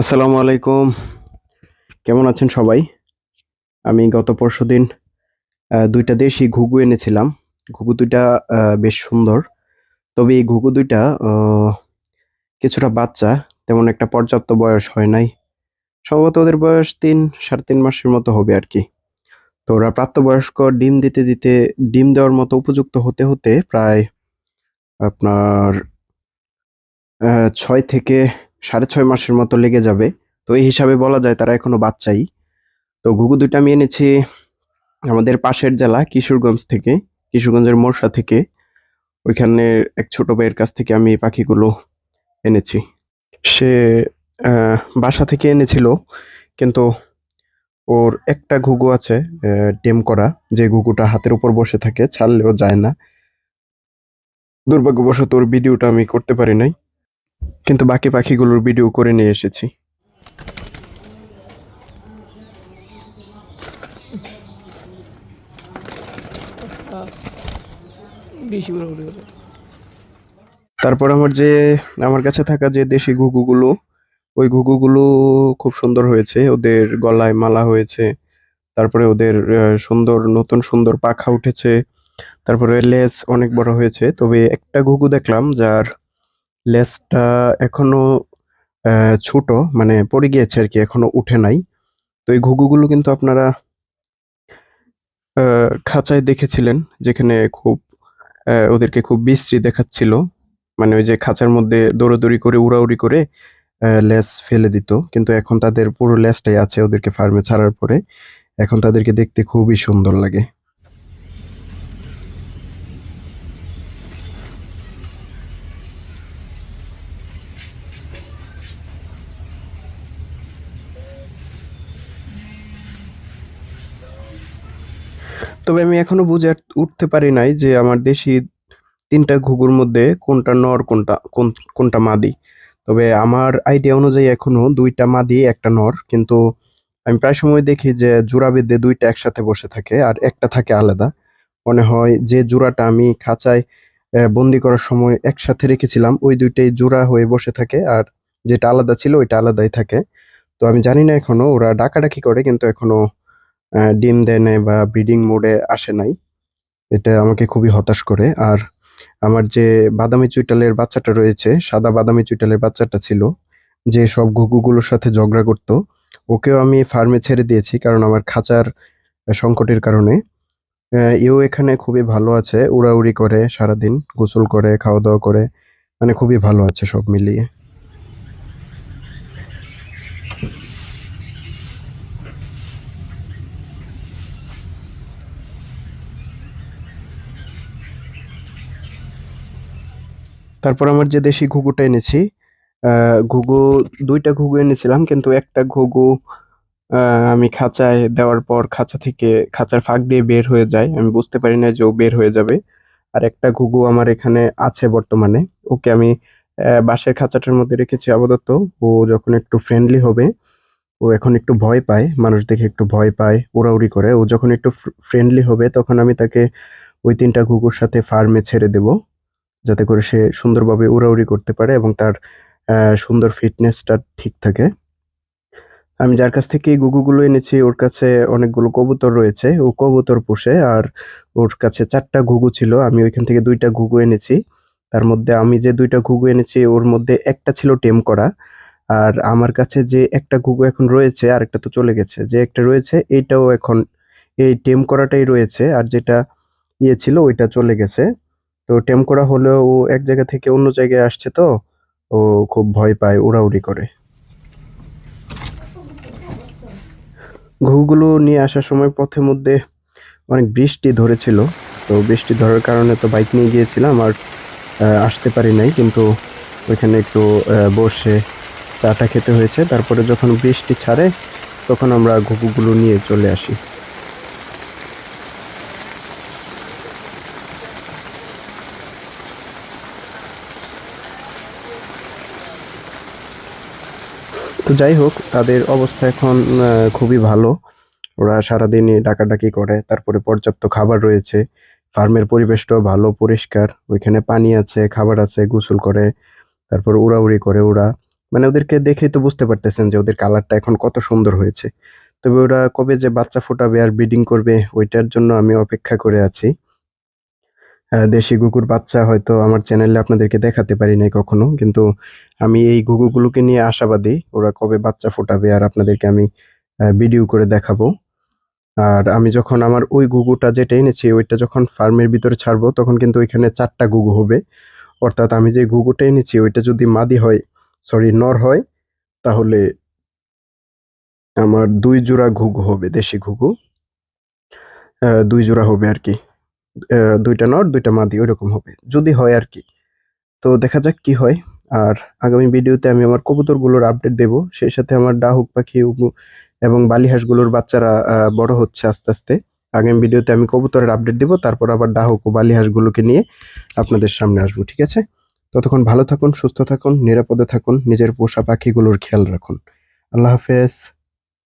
আসসালামু আলাইকুম। কেমন আছেন সবাই? আমি গত পরশুদিন ২ টা দেশি ঘুঘু এনেছিলাম। ঘুঘু ২ টা বেশ সুন্দর। তবে এই ঘুঘু ২ টা কিছুটা বাচ্চা, তেমন একটা পর্যাপ্ত বয়স হয় নাই। সম্ভবত ওদের বয়স ৩.৫ মাসের মতো হবে আরকি। তো ওরা প্রাপ্তবয়স্ক ডিম দেওয়ার মতো উপযুক্ত হতে প্রায় আপনার ৬ থেকে ৬.৫ মাসের মতো লেগে যাবে। তো এই হিসাবে বলা যায় তারা এখনো বাচ্চাই। তো ঘুঘু ২ টা আমি এনেছি আমাদের পাশের জেলা কিশোরগঞ্জের মোরশা থেকে। ওইখানের এক ছোট ভাইয়ের কাছ থেকে আমি এই পাখিগুলো এনেছি। সে বাসা থেকে এনেছিল, কিন্তু ওর একটা ঘুঘু আছে টেম করা, যে ঘুঘুটা হাতের উপর বসে থাকে, ছাড়লেও যায় না। দুর্ভাগ্যবশত ওর ভিডিওটা আমি করতে পারি নাই, কিন্তু বাকি পাখিগুলোর ভিডিও করে নিয়ে এসেছি। বেশি করে উঠে গেছে। তারপর আমার কাছে থাকা যে দেশি ঘুঘুগুলো, ওই ঘুঘুগুলো খুব সুন্দর হয়েছে। ওদের গলায় মালা হয়েছে। তারপরে ওদের সুন্দর নতুন সুন্দর পাখা উঠেছে। তারপরে লেজ অনেক বড় হয়েছে। তবে একটা ঘুঘু দেখলাম যার লেজটা এখনো ছোট, মানে পড়ে গিয়েছে আরকি, এখনো উঠে নাই। তো এই ঘুঘুগুলো কিন্তু আপনারা খাঁচায় দেখেছিলেন, যেখানে খুব ওদেরকে খুব বিশ্রী দেখাচ্ছিল। মানে ওই যে খাঁচার মধ্যে দৌড়াদৌড়ি করে উড়াউড়ি করে লেজ ফেলে দিত। কিন্তু এখন তাদের পুরো লেজটাই আছে ওদেরকে ফার্মে ছাড়ার পরে। এখন তাদেরকে দেখতে খুবই সুন্দর লাগে। তবে আমি এখনো বুঝে উঠতে পারি নাই যে আমার দেশি ৩ টা ঘুঘুর মধ্যে কোনটা নর কোনটা মাদি। তবে আমার আইডিয়া অনুযায়ী এখনো ২ টা মাদি ১ টা নর। কিন্তু আমি প্রায় সময় দেখি যে জোড়া বেঁধে ২ টা একসাথে বসে থাকে আর একটা থাকে আলাদা। মনে হয় যে জোড়াটা আমি খাঁচায় বন্দি করার সময় একসাথে রেখেছিলাম, ওই ২ টাই জোড়া হয়ে বসে থাকে, আর যেটা আলাদা ছিল ওইটা আলাদাই থাকে। তো আমি জানি না এখনো ওরা ডাকাডাকি করে, কিন্তু এখনো ডিম দেয় নাই বা ব্রিডিং মোডে আসে নাই। এটা আমাকে খুবই হতাশ করে। আর আমার যে বাদামি চুইটালের বাচ্চাটা রয়েছে, সাদা বাদামি চুইটালের বাচ্চাটা ছিল, যে সব ঘুঘুগুলোর সাথে ঝগড়া করত, ওকেও আমি ফার্মে ছেড়ে দিয়েছি কারণ আমার খাঁচার সংকটের কারণে। এও এখানে খুবই ভালো আছে, উড়াউড়ি করে সারাদিন, গোসল করে, খাওয়া-দাওয়া করে, মানে খুবই ভালো আছে সব মিলিয়ে। তারপর আমার যে দেশি ঘুঘুটা এনেছি, আ ঘুঘু ২ টা ঘুঘু এনেছিলাম, কিন্তু একটা ঘুঘু আ আমি খাঁচায় দেওয়ার পর খাঁচার ফাঁক দিয়ে বের হয়ে যায়। আমি বুঝতে পারি না যে ও বের হয়ে যাবে। আরেকটা ঘুঘু আমার এখানে আছে বর্তমানে। ওকে আমি বাঁশের খাঁচাটার মধ্যে রেখেছি আপাতত। ও যখন একটু ফ্রেন্ডলি হবে, ও এখন একটু ভয় পায়। মানুষ দেখে একটু ভয় পায়, উড়াউড়ি করে। ও যখন একটু ফ্রেন্ডলি হবে তখন আমি তাকে ওই ৩ টা ঘুঘুর সাথে ফার্মে ছেড়ে দেব। যাতে করে সে সুন্দরভাবে উড়াউড়ি করতে পারে এবং তার সুন্দর ফিটনেসটা ঠিক থাকে। আমি যার কাছ থেকে এই ঘুঘুগুলো এনেছি ওর কাছে অনেকগুলো কবুতর রয়েছে। ও কবুতর পোষে, আর ওর কাছে ৪ টা ঘুঘু ছিল। আমি ওইখান থেকে ২ টা ঘুঘু এনেছি। তার মধ্যে আমি যে ২ টা ঘুঘু এনেছি ওর মধ্যে একটা ছিল টেম করা। আর আমার কাছে যে একটা ঘুঘু এখন রয়েছে, আরেকটা তো চলে গেছে। যে একটা রয়েছে এইটাও এখন এই টেম করাটাই রয়েছে। আর যেটা ছিল ওইটা চলে গেছে। তো টেম করা হলেও ও এক জায়গা থেকে অন্য জায়গায় আসছে তো, ও খুব ভয় পায়, উড়াউড়ি করে। ঘুঘুগুলো নিয়ে আসার সময় পথের মধ্যে অনেক বৃষ্টি ধরেছিল। তো বৃষ্টি ধরার কারণে তো বাইক নিয়ে গিয়েছিলাম আর আসতে পারি নাই। কিন্তু ওইখানে একটু বসে চা-টা খেতে হয়েছে। তারপরে যখন বৃষ্টি ছাড়ে তখন আমরা ঘুঘুগুলো নিয়ে চলে আসি। তো যাই হোক, তাদের অবস্থা এখন খুবই ভালো। ওরা সারাদিনই ডাকাডাকি করে। তারপরে পর্যাপ্ত খাবার রয়েছে। ফার্মের পরিবেশটাও ভালো, পরিষ্কার। ওইখানে পানি আছে, খাবার আছে, গোসল করে, তারপর উড়াউড়ি করে ওরা। মানে ওদেরকে দেখেই তো বুঝতে পারতেছেন যে ওদের কালারটা এখন কত সুন্দর হয়েছে। তবে ওরা কবে যে বাচ্চা ফোটাবে আর ব্রিডিং করবে ওইটার জন্য আমি অপেক্ষা করে আছি। দেশি ঘুঘুর বাচ্চা হয়তো আমার চ্যানেলে আপনাদেরকে দেখাতে পারি নাই কখনো। কিন্তু আমি এই ঘুঘুগুলোকে নিয়ে আশাবাদী। ওরা কবে বাচ্চা ফোটাবে আর আপনাদেরকে আমি ভিডিও করে দেখাবো। আর আমি যখন আমার ওই ঘুঘুটা যেটা এনেছি ওইটা যখন ফার্মের ভিতরে ছাড়বো তখন কিন্তু ওইখানে ৪ টা ঘুঘু হবে। অর্থাৎ আমি যে ঘুঘুটা এনেছি ওইটা যদি মাদি হয়, সরি নর হয়, তাহলে আমার ২ জোড়া ঘুঘু হবে, দেশি ঘুঘু। ২ জোড়া হবে আরকি। ২ টা নর ২ টা মাদি ওইরকম হবে। যদি হয় আরকি। তো দেখা যাক কি হয়। আর আগামী ভিডিওতে আমি আমার কবুতরগুলোর আপডেট দেব। সেই সাথে আমার ডাহুক পাখি এবং বালিহাঁসগুলোর বাচ্চারা বড় হচ্ছে আস্তে, আস্তে। আগামী ভিডিওতে আমি কবুতরের আপডেট দিব। তারপর আবার ডাহুক ও বালিহাঁসগুলোকে নিয়ে আপনাদের সামনে আসবো। ঠিক আছে? ততক্ষণ ভালো থাকুন, সুস্থ থাকুন, নিরাপদে থাকুন, নিজের পোষা পাখিগুলোর খেয়াল রাখুন। আল্লাহ হাফেজ।